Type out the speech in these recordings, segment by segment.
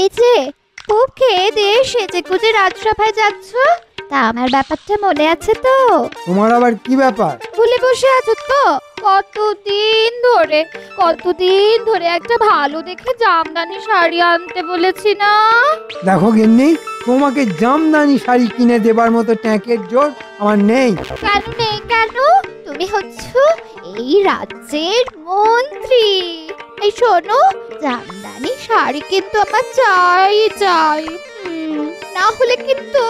এই যে খুব খেয়ে দিয়ে সেজে গুজে রাজসভায় যাচ্ছ, তা আমার ব্যাপারটা মনে আছে তো? তোমার আবার কি ব্যাপার? ভুলে বসে আছো তো? কতদিন ধরে একটা ভালো দেখে জামদানি শাড়ি আনতে বলেছি না? দেখো গিন্নি, তোমাকে জামদানি শাড়ি কিনে দেবার মতো ট্যাঁকের জোর আমার নেই। কেন নেই কেন? তুমি হচ্ছ এই রাজ্যের মন্ত্রী। এই শোনো, জামদানি শাড়ি কিন্তু আমার চাই চাই, না হলে কিন্তু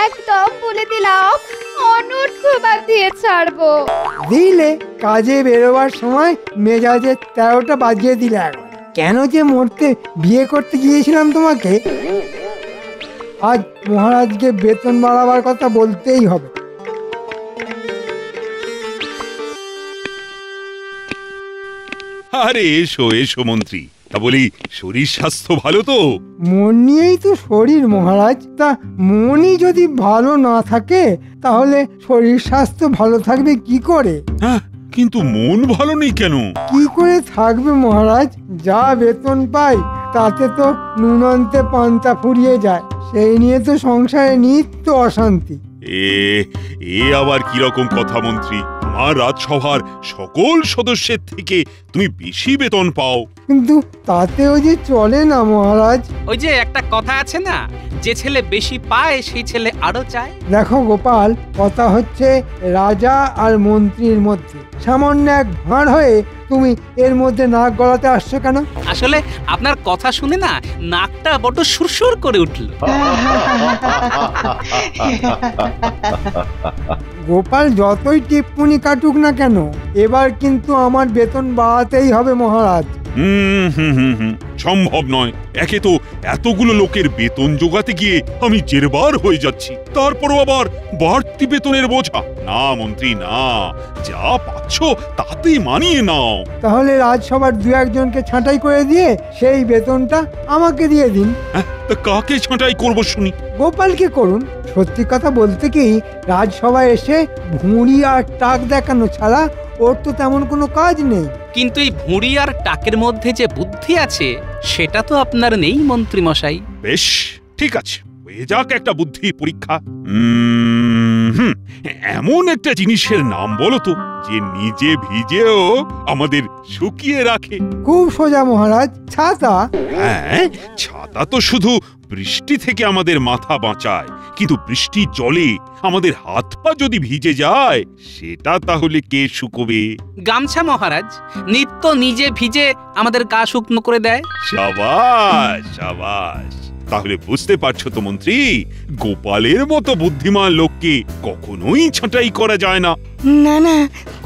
একদম বলে দিলাম অনর্থ বাঁধিয়ে ছাড়বো। দিলে কাজে বেরোবার সময় মেজাজে 13টা বাজিয়ে দিলে একবার। কেন যে মরতে বিয়ে করতে গিয়েছিলাম তোমাকে। আজ মহারাজকে বেতন বাড়াবার কথা বলতেই হবে। আরে এসো এসো মন্ত্রী, তা বলি শরীর স্বাস্থ্য ভালো তো? মন নিয়েই তো শরীর মহারাজ, তা মনই যদি ভালো না থাকে তাহলে শরীর স্বাস্থ্য ভালো থাকবে কি করে? হ্যাঁ, কিন্তু মন ভালো নেই কেন? কি করে থাকবে মহারাজ? যা বেতন পাই তাতে তো নুন আনতে পান্তা ফুরিয়ে যায়, সেই নিয়ে তো সংসারে নিত্য অশান্তি। এ আবার কিরকম কথা মন্ত্রী? আমার রাজসভার সকল সদস্যের থেকে তুমি বেশি বেতন পাও। কিন্তু তাতেও যে চলে না মহারাজ। ওই যে একটা কথা আছে না, যে ছেলে বেশি পায় সেই ছেলে আরো চায়। দেখো গোপাল, কথা হচ্ছে রাজা আর মন্ত্রীর মধ্যে। সামান্য এক ভাঁড় হয়ে তুমি এর মধ্যে নাক গলাতে আসছো কেন? আসলে আপনার কথা শুনে না নাকটা বড় সুরসুর করে উঠল। গোপাল যতই টিপ্পনি কাটুক না কেন, এবার কিন্তু আমার বেতন বাড়াতেই হবে মহারাজ। সম্ভব নয়। একে তো এতগুলো লোকের বেতন জোগাতে গিয়ে আমি জেরবার হয়ে যাচ্ছি, তারপরও আবার বাড়তি বেতনের বোঝা। না মন্ত্রী না, যা পাচ্ছ তাতেই মানিয়ে নাও। তাহলে রাজসভার 2-1জনকে ছাঁটাই করে দিয়ে সেই বেতনটা আমাকে দিয়ে দিন। তা কাকে ছাঁটাই করবো শুনি? গোপালকে করুন। সত্যি কথা বলতে কি, রাজসভায় এসে ভুঁড়ি আর টাক দেখানো ছাড়া ওর তো তেমন কোনো কাজ নেই। কিন্তু এই ভুঁড়ি আর টাকের মধ্যে যে বুদ্ধি আছে সেটা তো আপনার নেই মন্ত্রী মশাই। বেশ, ঠিক আছে, হয়ে যাক একটা বুদ্ধি পরীক্ষা। এমন একটা জিনিসের নাম বলো তো যে নিজে ভিজেও আমাদের শুকিয়ে রাখে। খুব সোজা মহারাজ, ছাতা। হ্যাঁ, ছাতা তো শুধু বৃষ্টি থেকে আমাদের মাথা বাঁচায়, কিন্তু বৃষ্টির জলে আমাদের হাত পা যদি ভিজে যায় সেটা তাহলে কে শুকোবে? গামছা মহারাজ, নিত্য নিজে ভিজে আমাদের গা শুকনো করে দেয়। সাবাস সাবাস। তাহলে বুঝতে পারছো তো মন্ত্রী, গোপালের মতো বুদ্ধিমান লোককে কখনোই ছাঁটাই করা যায় না। না না,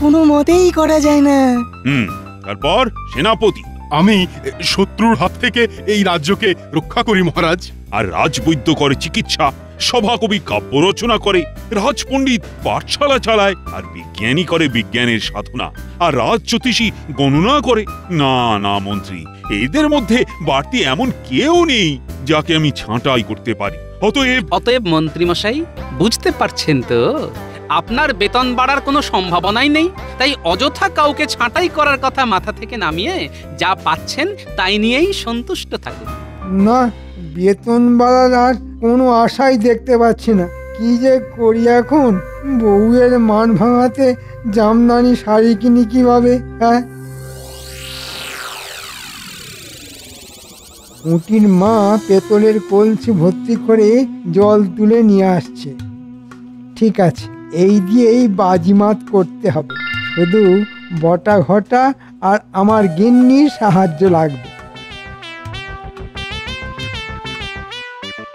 কোনো মতেই করা যায় না। তারপর সেনাপতি। আমি শত্রুর হাত থেকে এই রাজ্যকে রক্ষা করি মহারাজ। আর রাজবৈদ্য করে চিকিৎসা, সভাকবি কাব্য রচনা করে, রাজপণ্ডিত পাঠশালা চালায়, আর বিজ্ঞানী করে বিজ্ঞানের সাধনা, আর রাজজ্যোতিষী গণনা করে। না না মন্ত্রী, এদের মধ্যে বাড়তি এমন কেউ নেই যাকে আমি ছাঁটাই করতে পারি। অতএব মন্ত্রী মশাই, বুঝতে পারছেন তো আপনার বেতন বাড়ার কোনো সম্ভাবনাই নেই, তাই অযথা কাউকে ছাঁটাই করার কথা মাথা থেকে নামিয়ে যা পাচ্ছেন তাই নিয়েই সন্তুষ্ট থাকুন। না, বেতন বাড়ার আর কোনো আশাই দেখতে পাচ্ছি না। কি যে করি এখন? বউয়ের মান ভাঙাতে জামদানি শাড়ি কিনি কিভাবে? হ্যাঁ, উটির মা পেতলের কলসি ভর্তি করে জল তুলে নিয়ে আসছে। ঠিক আছে, এই দিয়েই বাজিমাত করতে হবে। শুধু বটা ঘটা আর আমার গিন্নির সাহায্য লাগবে।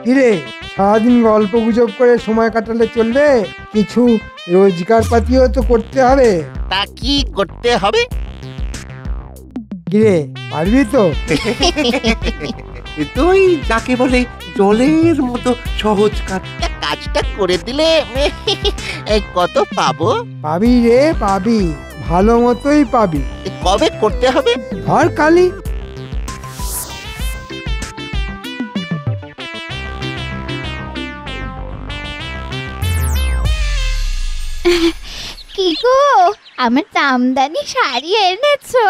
কিরে, সারাদিন গল্প গুজব করে সময় কাটালে চলবে? কিছু রোজগার পাতিও তো করতে হবে। তা কি করতে হবে? কিরে, পারবি তো? তুই যাকে বলে জলের মতো সহজ কাজ। কাজটা করে দিলে কত পাবো? পাবি রে, পাবি, ভালো মতোই পাবি। কবে করতে হবে? ধর কালি। কি গো, আমার জামদানি শাড়ি এনেছো?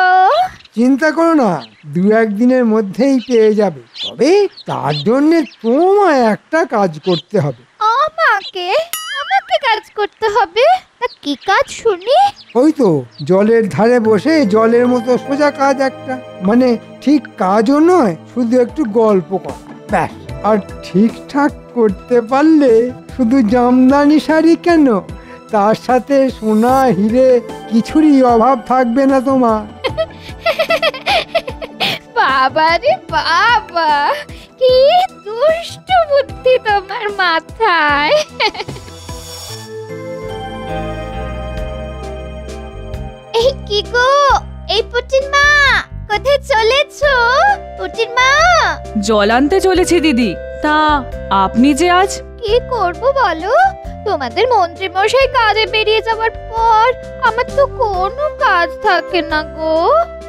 চিন্তা করো না, 2-1 দিনের মধ্যেই পেয়ে যাবে। তবে তার জন্য তোমায় একটা কাজ করতে হবে। আমাকে আমাকে কাজ করতে হবে? তা কি কাজ শুনি? ওই তো জলের ধারে বসে জলের মতো সোজা কাজ একটা, মানে ঠিক কাজও নয়, শুধু একটু গল্প কর ব্যাস। আর ঠিকঠাক করতে পারলে শুধু জামদানি শাড়ি কেন, তার সাথে সোনা হিরে কিছুরই অভাব থাকবে না তোমার। বাবা রে বাবা, কি দুষ্ট বুদ্ধি তোমার মাথায়। এই কি গো, এই পুটির মা কোথায় চলেছো? পুটির মা, জল আনতে চলেছি দিদি। তা আপনি যে আজ? কি করব বলো, তোমাদের মন্ত্রী মশাই কাজে বেরিয়ে যাওয়ার পর আমার তো কোনো কাজ থাকে না গো,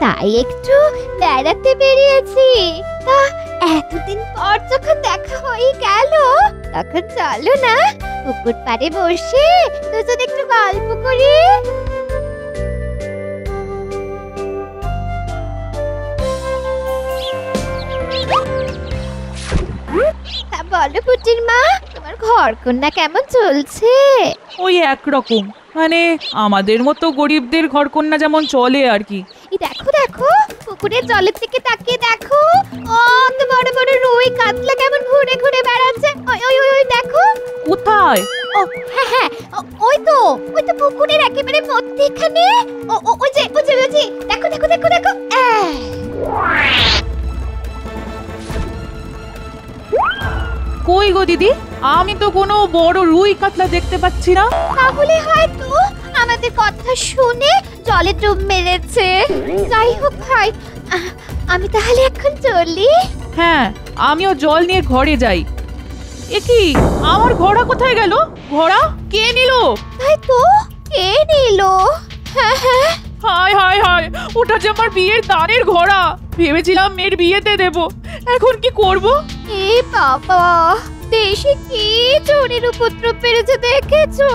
তাই একটু বেড়াতে বেরিয়েছি। তা এতদিন পর যখন দেখা হয়ে গেল, তখন চলো না পুকুর পাড়ে বসে দুজন একটু গল্প করি। তা বলো পুটির মা, তোমার ঘর কন্যা কেমন চলছে? ওই একরকম, মানে আমাদের মতো গরিবদের ঘরকন্যা যেমন চলে আর কি। এই দেখো দেখো, পুকুরের জলের দিকে তাকিয়ে দেখো, কত বড় বড় রুই কাতলা কেমন ঘুরে ঘুরে বেড়াচ্ছে। ওই ওই ওই ওই দেখো। কোথায়? ও হ্যাঁ হ্যাঁ, ওই তো পুকুরের একেবারে মধ্যেখানে। ওই যে দেখো দেখো দেখো দেখো। কই গো দিদি, আমি তো কোনো বড় রুই কাতলা দেখতে পাচ্ছি না। তাহলে হয়তো আমাদের কথা শুনে জলে ডুব মেরেছে। যাই হোক ভাই, আমি তাহলে এখন চলি। হ্যাঁ, আমিও জল নিয়ে ঘরে যাই। এ কি, আমার ঘোড়া কোথায় গেল? ঘোড়া কে নিল? তাই তো, কে নিল? হ্যাঁ হ্যাঁ, হায় হায় হায়, ওটা যে আমার বিয়ের দানের ঘোড়া। ভেবেছিলাম মেয়ের বিয়েতে দেব, এখন কি করব? এ বাবা, দেশে কি চোরের উপদ্রব বেড়েছে দেখেছো?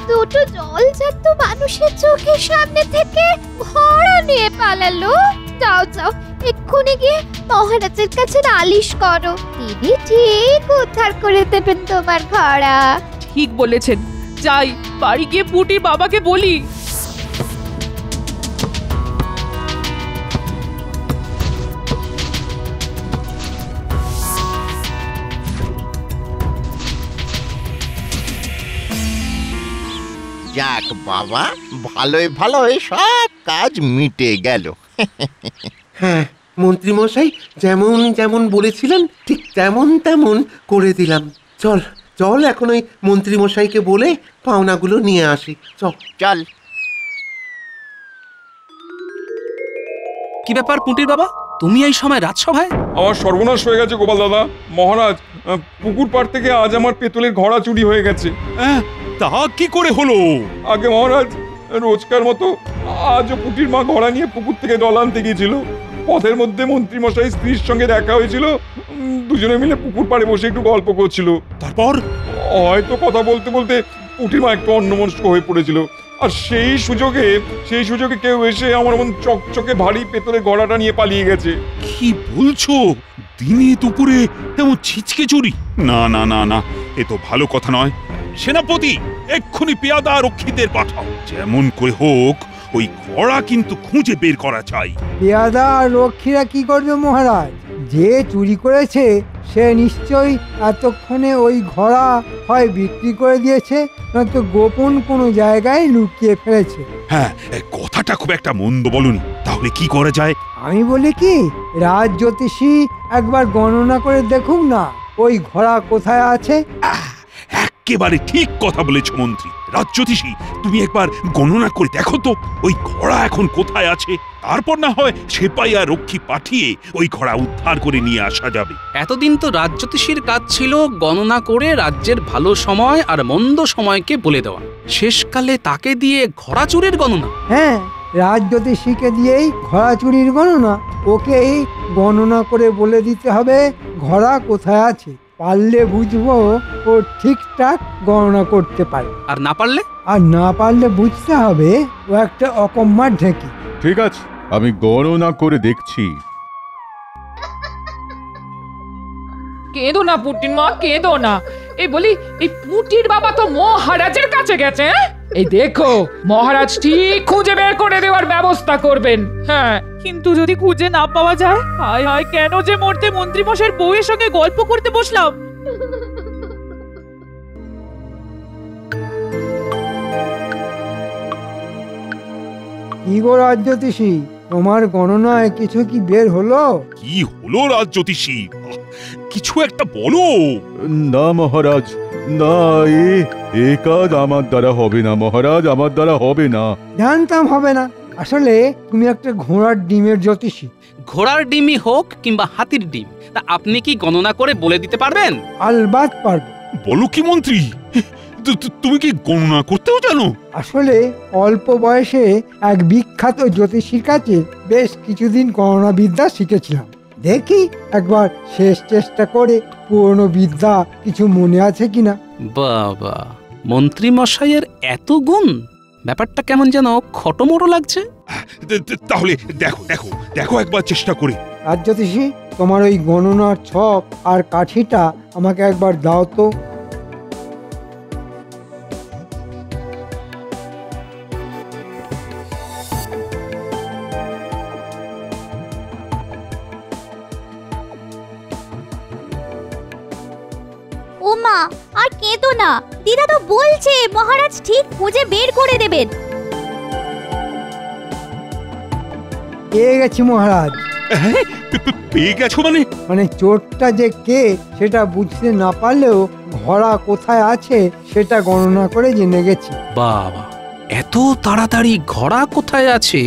দুটো জলজাত মানুষের চোখের সামনে থেকে ঘোড়া নিয়ে পালালো। যাও যাও, এক্ষুনি গিয়ে মহারাজের কাছে নালিশ করো, তিনি ঠিক উদ্ধার করে দেবেন তোমার ঘোড়া। ঠিক বলেছেন, যাই বাড়ি গিয়ে পুটির বাবাকে বলি। যাক বাবা, ভালোই ভালোই সব কাজ মিটে গেল। হ্যাঁ, মন্ত্রীমশাই যেমন যেমন বলেছিলেন ঠিক তেমন তেমন করে দিলাম। চল চল, এখন ওই মন্ত্রীমশাইকে বলে পাওনাগুলো নিয়ে আসি। চল চল। কি ব্যাপার পুঁটির বাবা, তুমি এই সময় রাজসভায়? আমার সর্বনাশ হয়ে গেছে গোপাল দাদা। মহারাজ, পুকুর পাড় থেকে আজ আমার পেতলের ঘোড়া চুরি হয়ে গেছে। তা কি করে হলো? আগে মহারাজ, রোজকার মতো আজও পুটির মা ঘোড়া নিয়ে পুকুর থেকে জল আনতে গিয়েছিল। পথের মধ্যে মন্ত্রী মশাই স্ত্রীর সঙ্গে দেখা হয়েছিল, দুজনে মিলে পুকুর পাড়ে বসে একটু গল্প করছিল। তারপর হয়তো কথা বলতে বলতে পুটির মা একটু অন্যমনস্ক হয়ে পড়েছিল, আর সেই সুযোগে কেউ এসে আমার মন চকচকে ভারী পেতলের ঘোড়াটা নিয়ে পালিয়ে গেছে। কি বলছো? দিনে দুপুরে এমন ছিচকে চুরি? না না না না, এ তো ভালো কথা নয়। সেনাপতি, এক্ষুনি পেয়াদা রক্ষীদের পাঠাও। যেমন করে হোক ওই ঘোড়া কিন্তু খুঁজে বের করা চাই। পেয়াদা আর রক্ষীরা কি করবে মহারাজ? যে চুরি করেছে সে নিশ্চয়ই এতক্ষণে ওই ঘোড়া হয় বিক্রি করে দিয়েছে, নয়তো গোপন কোনো জায়গায় লুকিয়ে ফেলেছে। হ্যাঁ, কথাটা খুব একটা মন্দ বলনি। তাহলে কি করা যায়? আমি বলি কি, রাজ জ্যোতিষী একবার গণনা করে দেখুন না ওই ঘোড়া কোথায় আছে। একেবারে ঠিক কথা বলেছ মন্ত্রী। রাজজ্যোতিষী, তুমি একবার গণনা করে দেখো তো ওই ঘোড়া এখন কোথায় আছে। তারপর না হয় সেপাই আর রক্ষী পাঠিয়ে ওই ঘোড়া উদ্ধার করে নিয়ে আসা যাবে। এতদিন তো রাজজ্যোতিষীর কাজ ছিল গণনা করে রাজ্যের ভালো সময় আর মন্দ সময়কে বলে দেওয়া। শেষকালে তাকে দিয়ে ঘোড়া চুরির গণনা? হ্যাঁ, রাজ জ্যোতিষীকে দিয়েই ঘোড়া চুরির গণনা। ওকেই গণনা করে বলে দিতে হবে ঘোড়া কোথায় আছে। পারলে বুঝবো ও ঠিকঠাক গণনা করতে পারে, আর না পারলে? আর না পারলে বুঝতে হবে ও একটা অকম্মার ঢেকি। ঠিক আছে, আমি গণনা করে দেখছি। কেঁদো না পুটির মা, কেঁদো না। এই বলি, এই পুটির বাবা তো মহারাজের কাছে গেছে। এই দেখো, মহারাজ ঠিক খুঁজে বের করে দেওয়ার ব্যবস্থা করবেন। হ্যাঁ, কিন্তু যদি খুঁজে না পাওয়া যায়, হায় হায়, কেন যে মরতে মন্ত্রী মশাইয়ের বউয়ের সঙ্গে গল্প করতে বসলাম। কি গো রাজ্যতীষী, তোমার গণনায় কিছু কি বের হলো? কি হলো রাজজ্যোতিষী? কিছু একটা বলো। না মহারাজ, না, এ কাজ আমার দ্বারা হবে না মহারাজ, আমার দ্বারা হবে না। জানতাম হবে না। আসলে তুমি একটা ঘোড়ার ডিমের জ্যোতিষী। ঘোড়ার ডিমই হোক কিংবা হাতির ডিম, তা আপনি কি গণনা করে বলে দিতে পারবেন? আলবাত পারবো। বলো কি মন্ত্রী, তুমি কি গণনা করতেও জানো? আসলে অল্প বয়সে এক বিখ্যাত জ্যোতিষীর কাছে বেশ কিছুদিন গণনা বিদ্যা শিখেছিলাম। দেখি একবার শেষ চেষ্টা করে পুরনো বিদ্যা কিছু মনে আছে কিনা। বাবা, মন্ত্রী মশাইয়ের এত গুণ! ব্যাপারটা কেমন যেন খটোমটো লাগছে। তাহলে দেখো দেখো দেখো একবার চেষ্টা করে। রাজ্যতীষী, তোমার ওই গণনার ছক আর কাঠিটা আমাকে একবার দাও তো। ওমা, আর কেঁদো না। দিদা তো বলছে মহারাজ ঠিক খুঁজে বের করে দেবেন। পেয়ে গেছি মহারাজ। পেয়ে গেছো মানে চোরটা যে কে সেটা বুঝতে না পারলেও ঘোড়া কোথায় আছে সেটা গণনা করে জেনে গেছি। বাবা, এত তাড়াতাড়ি ঘোড়া কোথায় আছে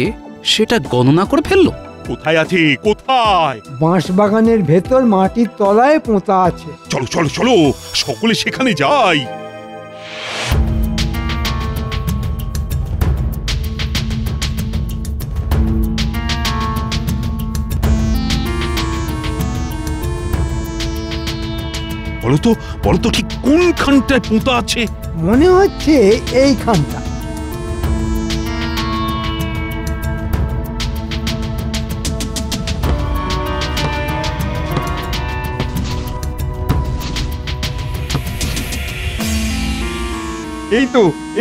সেটা গণনা করে ফেললো? কোথায় আছে? কোথায়? বাঁশ বাগানের ভেতর মাটির তলায় পোঁতা আছে। চলো চলো চলো, সকলে সেখানে যাই। বলো তো ঠিক কোনখানটায় পোঁতা আছে? মনে হচ্ছে এইখানটা।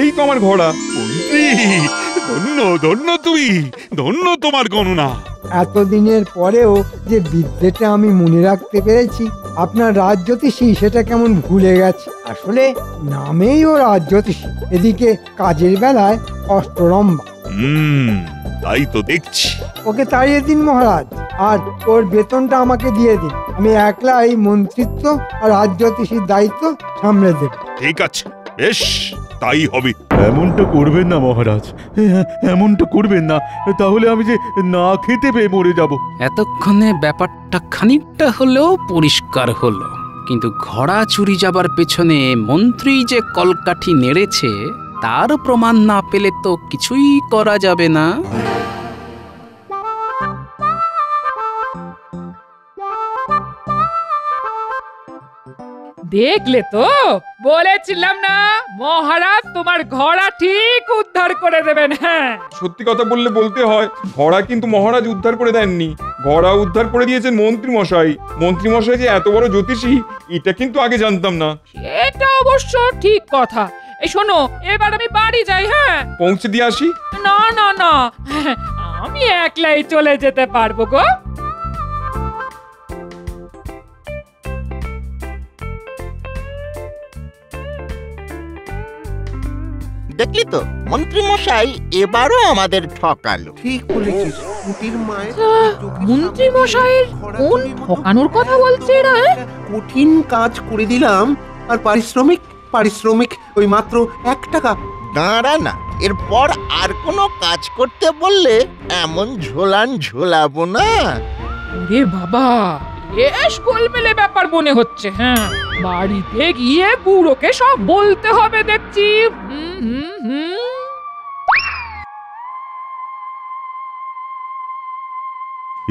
এই তো আমার ঘোড়া। ধন্য ধন্য তুমি, ধন্য তোমার গণনা। এতদিনের পরেও যে বিদ্যেটা আমি মনে রাখতে পেরেছি, আপনার রাজজ্যোতিষী সেটা কেমন ভুলে গেছে। আসলে নামেই ও রাজজ্যোতিষী, এদিকে কাজের বেলায় অষ্টরম্ভা। তাই তো দেখছি। ওকে তাড়িয়ে দিন মহারাজ, আর ওর বেতনটা আমাকে দিয়ে দিন। আমি একলাই মন্ত্রিত্ব আর রাজজ্যোতিষীর দায়িত্ব সামলে দেব। ঠিক আছে, বেশ, তাই হবে। এমনটা করবেন না মহারাজ, এমনটা করবেন না, তাহলে আমি যে না খেতে পেয়ে মরে যাব। এতক্ষণে ব্যাপারটা খানিকটা হলেও পরিষ্কার হলো, কিন্তু ঘোড়া চুরি যাবার পেছনে মন্ত্রী যে কলকাঠি নেড়েছে তার প্রমাণ না পেলে তো কিছুই করা যাবে না। দেখলে তো, বলেছিলাম না মহারাজ তোমার ঘোড়া ঠিক উদ্ধার করে দেবেন। হ্যাঁ, সত্যি কথা বলতে হয়, ঘোড়া কিন্তু মহারাজ উদ্ধার করে দেননি, ঘোড়া উদ্ধার করে দিয়েছেন মন্ত্রী মশাই। মন্ত্রী মশাই যে এত বড় জ্যোতিষী এটা কিন্তু আগে জানতাম না। এটা অবশ্য ঠিক কথা। এই শোনো, এবার আমি বাড়ি যাই। হ্যাঁ, পৌঁছে দিয়ে আসি। না না না, আমি একলাই চলে যেতে পারবো গো। দেখলি তো মন্ত্রী মশাই এবারও আমাদের ঠকালো। ঠিক বলেছিস, পুটির মায়ের মন্ত্রী মশাইয়ের কোন ঠকানোর কথা বলছে এরা? কঠিন কাজ করে দিলাম, আর পারিশ্রমিক ওই মাত্র 1 টাকা। দাঁড়া না, এরপর আর কোনো কাজ করতে বললে এমন ঝোলাবো না। ওরে বাবা, বেশ গোলমেলে ব্যাপার মনে হচ্ছে। হ্যাঁ, বাড়িতে গিয়ে বুড়োকে সব বলতে হবে দেখছি।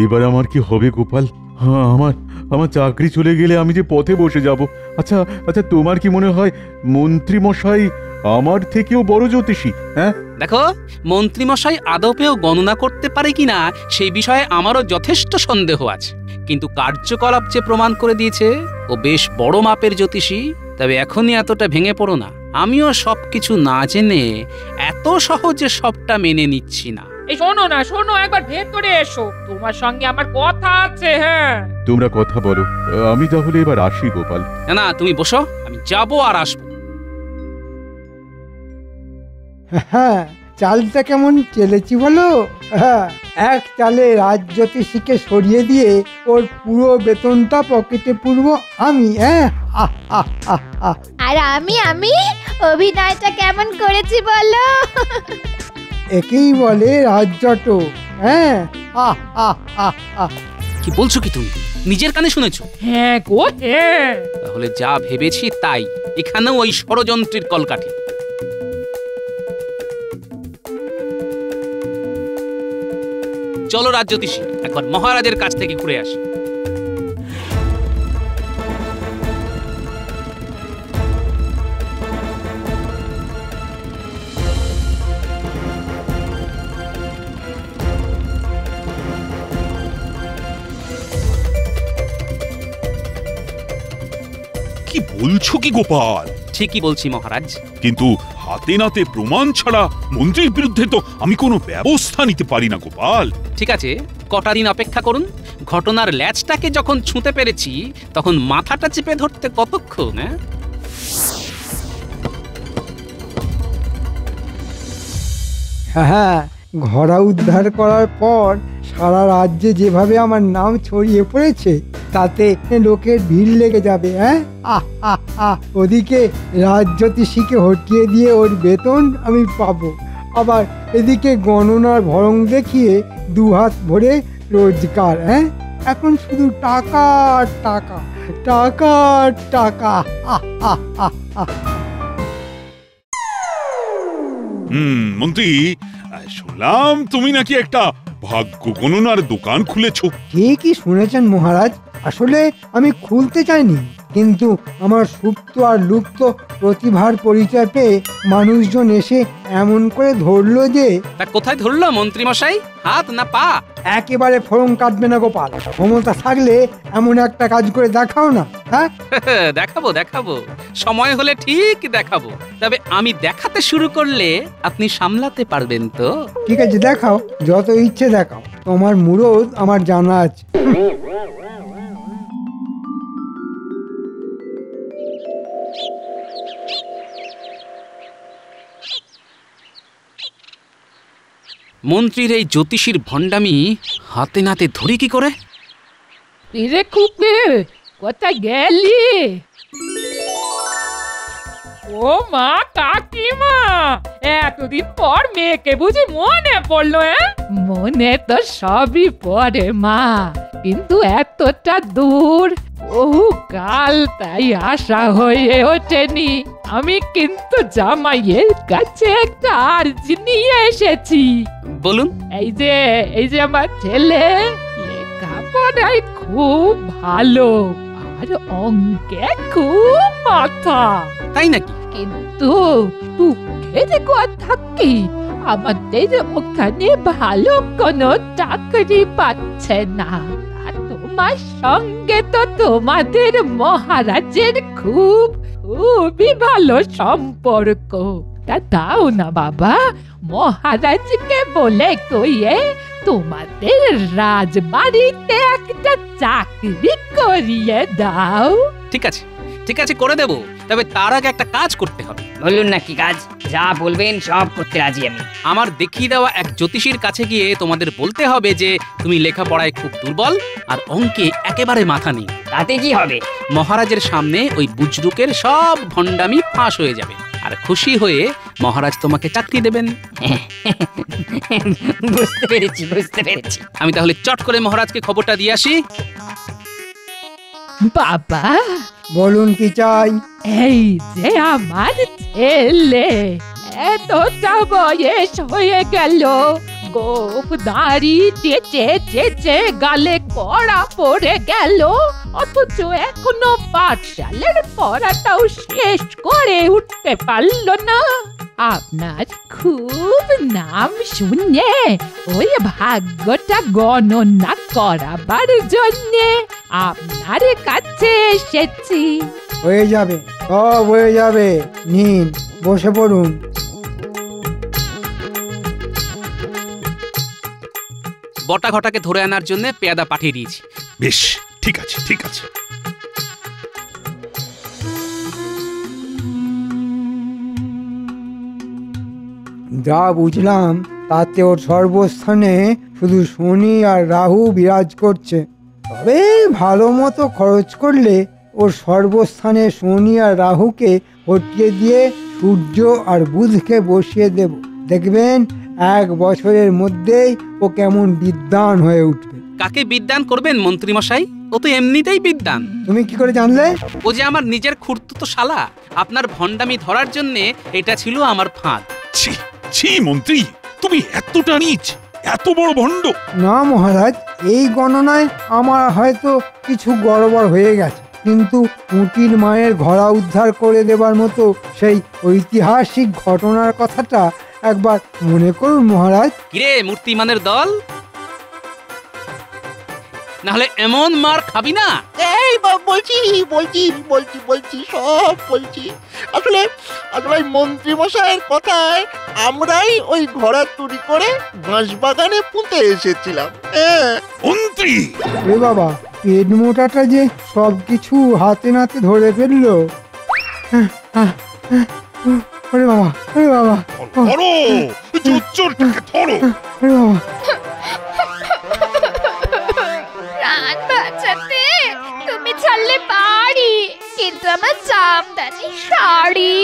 এবার আমার কি হবে গোপাল? হ্যাঁ, আমার চাকরি চলে গেলে আমি যে পথে বসে যাব। আচ্ছা, তোমার কি মনে হয় মন্ত্রী মশাই আমার থেকেও বড় জ্যোতিষী? হ্যাঁ, দেখো মন্ত্রীমশাই আদপেও গণনা করতে পারে কিনা সেই বিষয়ে আমারও যথেষ্ট সন্দেহ আছে, কিন্তু কার্যকলাপ যে প্রমাণ করে দিয়েছে ও বেশ বড় মাপের জ্যোতিষী। তবে এখনই এতটা ভেঙে পড়ো না, আমিও সবকিছু না জেনে এত সহজে সবটা মেনে নিচ্ছি না। এই শোনো না, শোনো, একবার ভেতরে এসো, তোমার সঙ্গে আমার কথা আছে। হ্যাঁ, তোমরা কথা বলো, আমি তাহলে এবার আসি গোপাল। না না, তুমি বসো, আমি যাবো আর আসবো। হ্যাঁ, চালটা কেমন চেলেছি বলো? হ্যাঁ, এক চালে রাজজ্যোতিষীকে সরিয়ে দিয়ে ওর পুরো বেতনটা পকেটে পুরবো আমি। হ্যাঁ, আর আমি অভিনয়টা কেমন করেছি বলো? একেই বলে রাজ্যট। হ্যাঁ, কি বলছো কি তুমি? নিজের কানে শুনেছো? হ্যাঁ গো, হ্যাঁ। তাহলে যা ভেবেছি তাই, এখানেও ওই ষড়যন্ত্রের কলকাঠি। চলো রাজজ্যোতিষী, একবার মহারাজের কাছ থেকে ঘুরে আসি। কি বলছো কি গোপাল? ঠিকই বলছি মহারাজ। কিন্তু হাতে নাতে প্রমাণ ছাড়া মন্ত্রীর বিরুদ্ধে তো আমি কোনো ব্যবস্থা নিতে পারি না গোপাল। ঠিক আছে, কটা দিন অপেক্ষা করুন। ঘটনার ল্যাজটাকে যখন ছুঁতে পেরেছি তখন মাথাটা চেপে ধরতে কতক্ষণ? হ্যাঁ, ঘোড়া উদ্ধার করার পর সারা রাজ্যে যেভাবে আমার নাম ছড়িয়ে পড়েছে তাতে লোকের ভিড় লেগে যাবে। হ্যাঁ, ওদিকে রাজজ্যোতিষীকে হটিয়ে দিয়ে ওর বেতন আমি পাবো, আবার এদিকে গণনার ভরং দেখিয়ে দুহাত ভরে রোজগার। হ্যাঁ, এখন শুধু টাকা টাকা টাকা টাকা। মন্ত্রী, শুনলাম তুমি নাকি একটা ভাগ্য গণনার দোকান খুলেছো। ঠিকই শুনেছেন মহারাজ, আসলে আমি খুলতে চাইনি, কিন্তু আমার সুপ্ত আর লুপ্ত প্রতিভার পরিচয় পেয়ে মানুষজন এসে এমন করে ধরলো যে। তা কোথায় ধরলো মন্ত্রী মশাই? হাত না পা? একেবারে ফরম কাটবে না গোপাল, ক্ষমতা থাকলে এমন একটা কাজ করে দেখাও না। হ্যাঁ, দেখাবো দেখাবো, সময় হলে ঠিক দেখাবো। তবে আমি দেখাতে শুরু করলে আপনি সামলাতে পারবেন তো? ঠিক আছে, দেখাও, যত ইচ্ছে দেখাও, তোমার মুরদ আমার জানা আছে। মন্ত্রীর এই জ্যোতিষীর ভণ্ডামি হাতে নাতে ধরি কি করে? রে খুপে, কোথায় গেলি? ও মা, কাকিমা, এতদিন পর মেয়েকে বুঝি মনে পড়লো? মনে তো সবই পড়ে মা, কিন্তু এতটা দূর বহু কাল তাই আশা হয়ে ওঠেনি। আমি কিন্তু জামাইয়ের কাছে একটা আর্জি নিয়ে এসেছি। বলুন। এই যে আমার ছেলে লেখাপড়ায় খুব ভালো আর অঙ্কে খুব মাথা। তাই নাকি? কিন্তু দুঃখের কথা কি, আমাদের ওখানে ভালো কোনো চাকরি পাচ্ছে না। আর তোমার সঙ্গে তো তোমাদের মহারাজের খুবই ভালো সম্পর্ক। তা দাও না বাবা, মহারাজকে বলে কইয়ে তোমাদের রাজবাড়িতে একটা চাকরি করিয়ে দাও। ঠিক আছে ঠিক আছে, করে দেব। তবে তার আগে একটা কাজ করতে হবে। বলুন না কি কাজ? যা বলবেন সব করতে রাজি আমি। আমার দেখিয়ে দেওয়া এক জ্যোতিষীর কাছে গিয়ে তোমাদের বলতে হবে যে তুমি লেখাপড়ায় খুব দুর্বল আর অঙ্কে একেবারে মাথা নেই। তাতে কি হবে? মহারাজের সামনে ওই বুজরুকের সব ভণ্ডামি ফাঁস হয়ে যাবে, আর খুশি হয়ে মহারাজ তোমাকে চাকরি দেবেন। বুঝতে পেরেছি বুঝতে পেরেছি। আমি তাহলে চট করে মহারাজকে খবরটা দিয়ে আসি। বাবা, বলুন কি চাই? এই যে আমার ছেলে, এতটা বয়স হয়ে গেল, গোপ দাড়ি চেচে চেচে গালে কড়া পড়ে গেল, অথচ এখনো পাঠশালার পড়াটাও শেষ করে উঠতে পারল না। আপনার খুব নাম শুনে ওই ভাগ্যটা গণনা করাবার জন্যে আপনার কাছে এসেছি। হয়ে যাবে, সব হয়ে যাবে। নিন, বসে পড়ুন। বটা ঘটাকে ধরে আনার জন্য পেয়াদা পাঠিয়ে দিয়েছি। বেশ, ঠিক আছে ঠিক আছে। যা বুঝলাম তাতে ওর সর্বস্থানে শুধু শনি আর রাহু বিরাজ করছে। তবে ভালো মতো খরচ করলে ওর সর্বস্থানে শনি আর রাহুকে হটিয়ে দিয়ে সূর্য আর বুধকে বসিয়ে দেব। দেখবেন 1 বছরের মধ্যেই ও কেমন বিদ্বান হয়ে উঠবে। কাকে বিদ্বান করবেন মন্ত্রী মশাই? ও তো এমনিতেই বিদ্বান। তুমি কি করে জানলে? ও যে আমার নিজের খুড়তুতো শালা। আপনার ভণ্ডামি ধরার জন্য এটা ছিল আমার ফাঁদ। ছি ছি মন্ত্রী, তুমি এতটা নীচ, এত বড় ভণ্ড। না মহারাজ, এই গণনায় আমার হয়তো কিছু গড়বড় হয়ে গেছে, কিন্তু পুঁটির মায়ের ঘোড়া উদ্ধার করে দেবার মতো সেই ঐতিহাসিক ঘটনার কথাটা একবার মনে করুন মহারাজ। কিরে মূর্তিমানের দল, নাহলে এমন মার খাবি না। এই বলছি বলছি বলছি বলছি সব বলছি। আসলে আসলে মন্ত্রী মশাইয়ের কথায় আমরাই ওই ঘোড়া চুরি করে বাঁশবাগানে পুঁতে এসেছিলাম। মন্ত্রী! এ বাবা, পেট মোটাটা যে সবকিছু হাতে নাতে ধরে ফেললো। ওরে বাবা, ওরে বাবা, ধরো চোরটাকে, ধরো। ওরে বাবা, প্রাণ বাঁচাতে তুমি ছাড়লে বাড়ি, কিন্তু আমার জামদানি শাড়ি।